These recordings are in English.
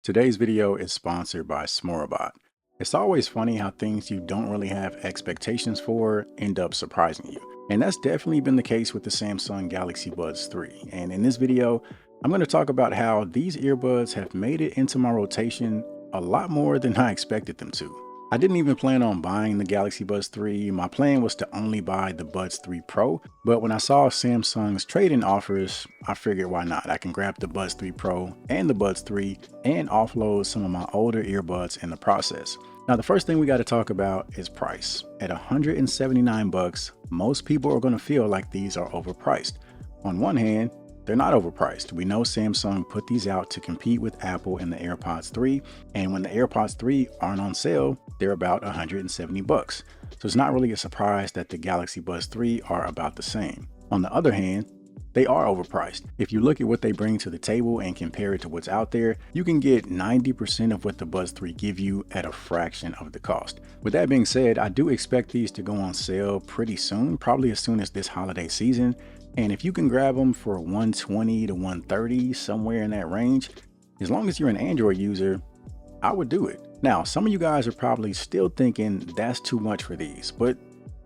Today's video is sponsored by SMOROBOT. It's always funny how things you don't really have expectations for end up surprising you. And that's definitely been the case with the Samsung Galaxy Buds 3. And in this video, I'm going to talk about how these earbuds have made it into my rotation a lot more than I expected them to. I didn't even plan on buying the Galaxy Buds 3. My plan was to only buy the Buds 3 Pro, but when I saw Samsung's trade-in offers, I figured why not? I can grab the Buds 3 Pro and the Buds 3 and offload some of my older earbuds in the process. Now, the first thing we got to talk about is price. At $179, most people are going to feel like these are overpriced. On one hand, they're not overpriced. We know Samsung put these out to compete with Apple and the AirPods 3, and when the AirPods 3 aren't on sale, they're about $170. So it's not really a surprise that the Galaxy Buds 3 are about the same. On the other hand, they are overpriced. If you look at what they bring to the table and compare it to what's out there, you can get 90% of what the Buds 3 give you at a fraction of the cost. With that being said, I do expect these to go on sale pretty soon, probably as soon as this holiday season. And if you can grab them for $120 to $130, somewhere in that range, as long as you're an Android user, I would do it. Now, some of you guys are probably still thinking that's too much for these, but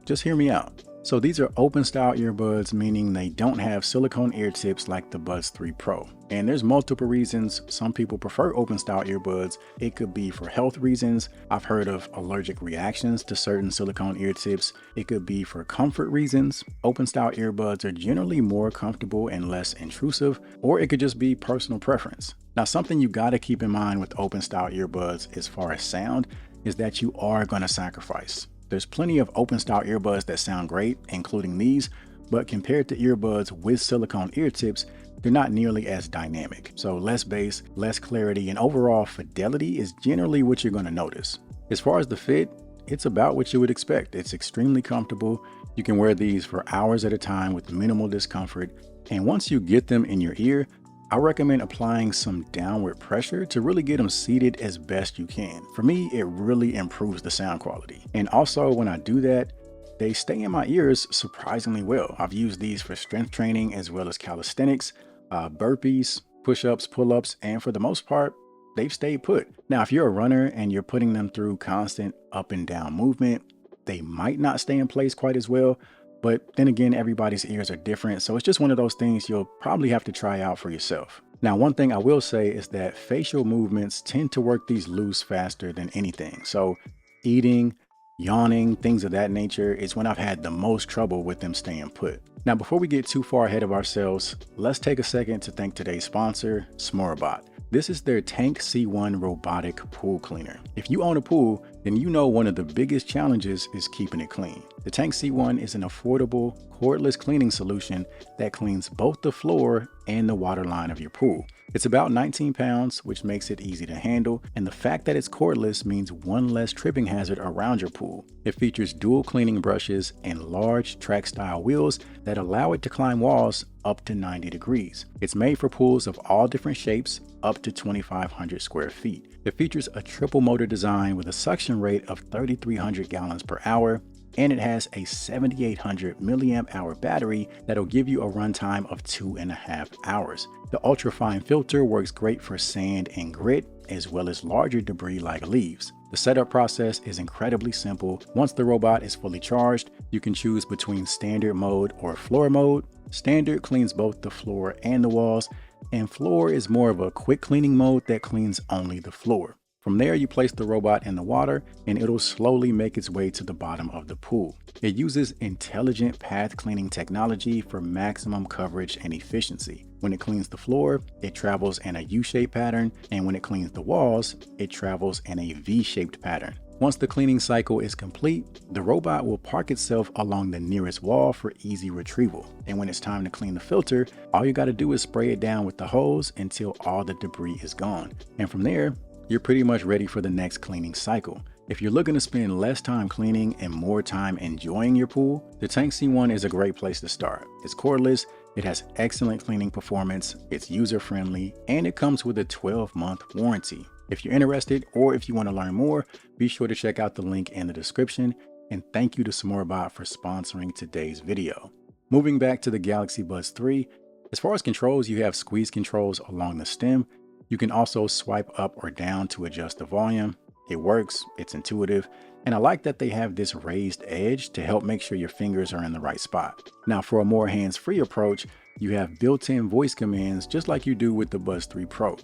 just hear me out. So these are open style earbuds, meaning they don't have silicone ear tips like the Buds 3 Pro. And there's multiple reasons. Some people prefer open style earbuds. It could be for health reasons. I've heard of allergic reactions to certain silicone ear tips. It could be for comfort reasons. Open style earbuds are generally more comfortable and less intrusive, or it could just be personal preference. Now, something you got to keep in mind with open style earbuds as far as sound is that you are going to sacrifice. There's plenty of open style earbuds that sound great, including these, but compared to earbuds with silicone ear tips, they're not nearly as dynamic. So less bass, less clarity, and overall fidelity is generally what you're going to notice. As far as the fit, it's about what you would expect. It's extremely comfortable. You can wear these for hours at a time with minimal discomfort. And once you get them in your ear, I recommend applying some downward pressure to really get them seated as best you can. For me, it really improves the sound quality. And also when I do that, they stay in my ears surprisingly well. I've used these for strength training as well as calisthenics, burpees, push-ups, pull-ups, and for the most part, they've stayed put. Now, if you're a runner and you're putting them through constant up and down movement, they might not stay in place quite as well. But then again, everybody's ears are different. So it's just one of those things you'll probably have to try out for yourself. Now, one thing I will say is that facial movements tend to work these loose faster than anything. So eating, yawning, things of that nature is when I've had the most trouble with them staying put. Now, before we get too far ahead of ourselves, let's take a second to thank today's sponsor, SMOROBOT. This is their Tankk C1 robotic pool cleaner. If you own a pool, then you know one of the biggest challenges is keeping it clean. The Tankk C1 is an affordable, cordless cleaning solution that cleans both the floor and the water line of your pool. It's about 19 pounds, which makes it easy to handle, and the fact that it's cordless means one less tripping hazard around your pool. It features dual cleaning brushes and large track-style wheels that allow it to climb walls up to 90 degrees. It's made for pools of all different shapes, up to 2,500 square feet. It features a triple motor design with a suction rate of 3,300 gallons per hour, and it has a 7,800 milliamp hour battery that'll give you a runtime of 2.5 hours. The ultra-fine filter works great for sand and grit, as well as larger debris like leaves. The setup process is incredibly simple. Once the robot is fully charged, you can choose between standard mode or floor mode. Standard cleans both the floor and the walls, and floor is more of a quick cleaning mode that cleans only the floor. From there, you place the robot in the water and it'll slowly make its way to the bottom of the pool. It uses intelligent path cleaning technology for maximum coverage and efficiency. When it cleans the floor, it travels in a U-shaped pattern, and when it cleans the walls, it travels in a V-shaped pattern. Once the cleaning cycle is complete, the robot will park itself along the nearest wall for easy retrieval. And when it's time to clean the filter, all you got to do is spray it down with the hose until all the debris is gone. And from there, you're pretty much ready for the next cleaning cycle. If you're looking to spend less time cleaning and more time enjoying your pool, the Tankk C1 is a great place to start. It's cordless, it has excellent cleaning performance, it's user-friendly, and it comes with a 12-month warranty. If you're interested or if you want to learn more, be sure to check out the link in the description, and thank you to SMOROBOT for sponsoring today's video. Moving back to the Galaxy Buds 3, as far as controls, you have squeeze controls along the stem. You can also swipe up or down to adjust the volume. It works, it's intuitive, and I like that they have this raised edge to help make sure your fingers are in the right spot. Now for a more hands-free approach, you have built-in voice commands just like you do with the Buds 3 Pro.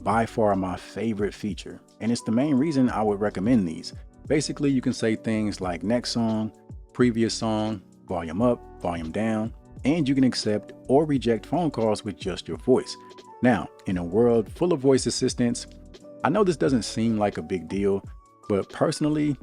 By far my favorite feature, and it's the main reason I would recommend these. Basically, you can say things like next song, previous song, volume up, volume down, and you can accept or reject phone calls with just your voice. Now, in a world full of voice assistants, I know this doesn't seem like a big deal, but personally,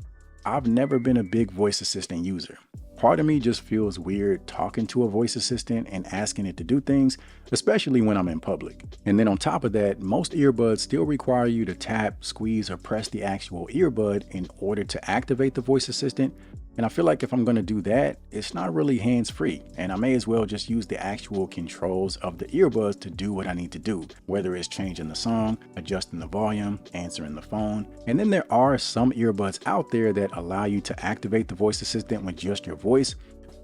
I've never been a big voice assistant user. Part of me just feels weird talking to a voice assistant and asking it to do things, especially when I'm in public. And then on top of that, most earbuds still require you to tap, squeeze, or press the actual earbud in order to activate the voice assistant. And I feel like if I'm going to do that, it's not really hands-free, and I may as well just use the actual controls of the earbuds to do what I need to do, whether it's changing the song, adjusting the volume, answering the phone. And then there are some earbuds out there that allow you to activate the voice assistant with just your voice,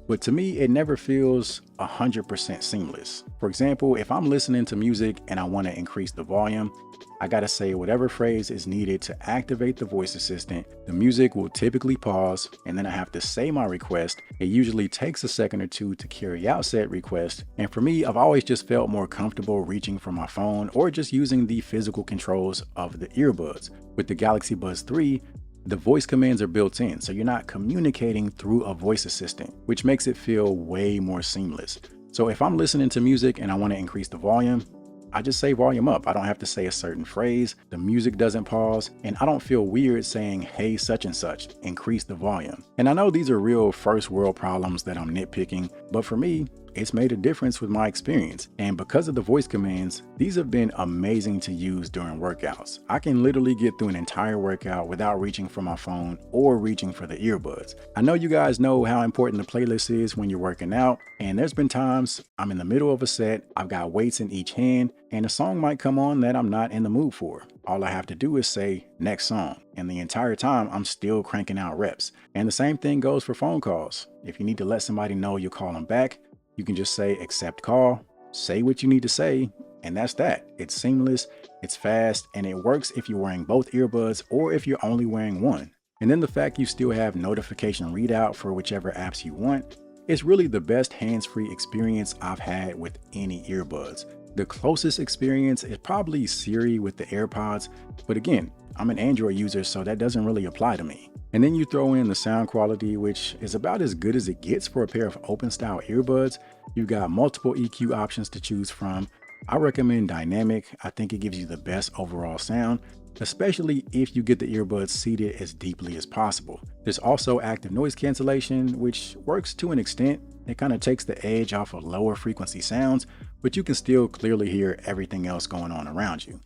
but to me, it never feels 100% seamless. For example, if I'm listening to music and I want to increase the volume, I gotta say whatever phrase is needed to activate the voice assistant. The music will typically pause, and then I have to say my request. It usually takes a second or two to carry out said request. And for me, I've always just felt more comfortable reaching for my phone or just using the physical controls of the earbuds. With the Galaxy Buds 3, the voice commands are built in, so you're not communicating through a voice assistant, which makes it feel way more seamless. So if I'm listening to music and I want to increase the volume, I just say volume up. I don't have to say a certain phrase. The music doesn't pause, and I don't feel weird saying, hey, such and such, increase the volume. And I know these are real first world problems that I'm nitpicking, but for me, it's made a difference with my experience. And because of the voice commands, these have been amazing to use during workouts. I can literally get through an entire workout without reaching for my phone or reaching for the earbuds. I know you guys know how important the playlist is when you're working out, and there's been times I'm in the middle of a set, I've got weights in each hand, and a song might come on that I'm not in the mood for. All I have to do is say next song, and the entire time I'm still cranking out reps. And the same thing goes for phone calls. If you need to let somebody know you'll call them back, you can just say accept call, say what you need to say, and that's that. It's seamless, it's fast, and it works if you're wearing both earbuds or if you're only wearing one. And then the fact you still have notification readout for whichever apps you want, it's really the best hands-free experience I've had with any earbuds. The closest experience is probably Siri with the AirPods, but again, I'm an Android user, so that doesn't really apply to me. And then you throw in the sound quality, which is about as good as it gets for a pair of open style earbuds. You've got multiple EQ options to choose from. I recommend dynamic. I think it gives you the best overall sound, especially if you get the earbuds seated as deeply as possible. There's also active noise cancellation, which works to an extent. It kind of takes the edge off of lower frequency sounds, but you can still clearly hear everything else going on around you.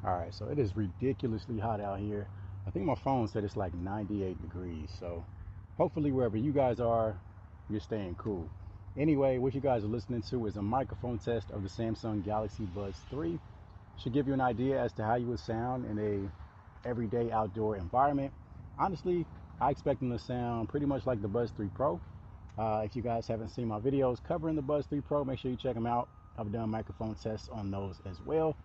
All right, so it is ridiculously hot out here. I think my phone said it's like 98 degrees. So hopefully wherever you guys are, you're staying cool. Anyway, what you guys are listening to is a microphone test of the Samsung Galaxy Buds 3. Should give you an idea as to how you would sound in a everyday outdoor environment. Honestly, I expect them to sound pretty much like the Buds 3 Pro. If you guys haven't seen my videos covering the Buds 3 Pro, make sure you check them out. I've done microphone tests on those as well.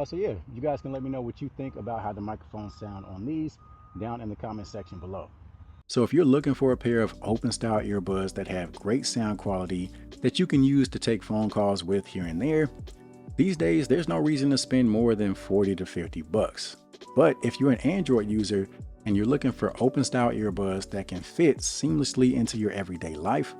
So yeah, you guys can let me know what you think about how the microphones sound on these down in the comment section below. So if you're looking for a pair of open style earbuds that have great sound quality that you can use to take phone calls with here and there, these days there's no reason to spend more than 40 to 50 bucks. But if you're an Android user and you're looking for open style earbuds that can fit seamlessly into your everyday life,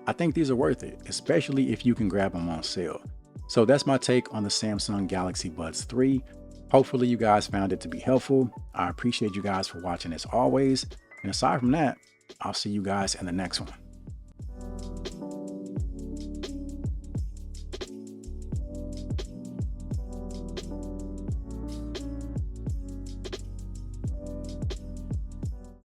I think these are worth it, especially if you can grab them on sale. So that's my take on the Samsung Galaxy Buds 3. Hopefully you guys found it to be helpful. I appreciate you guys for watching as always. And aside from that, I'll see you guys in the next one.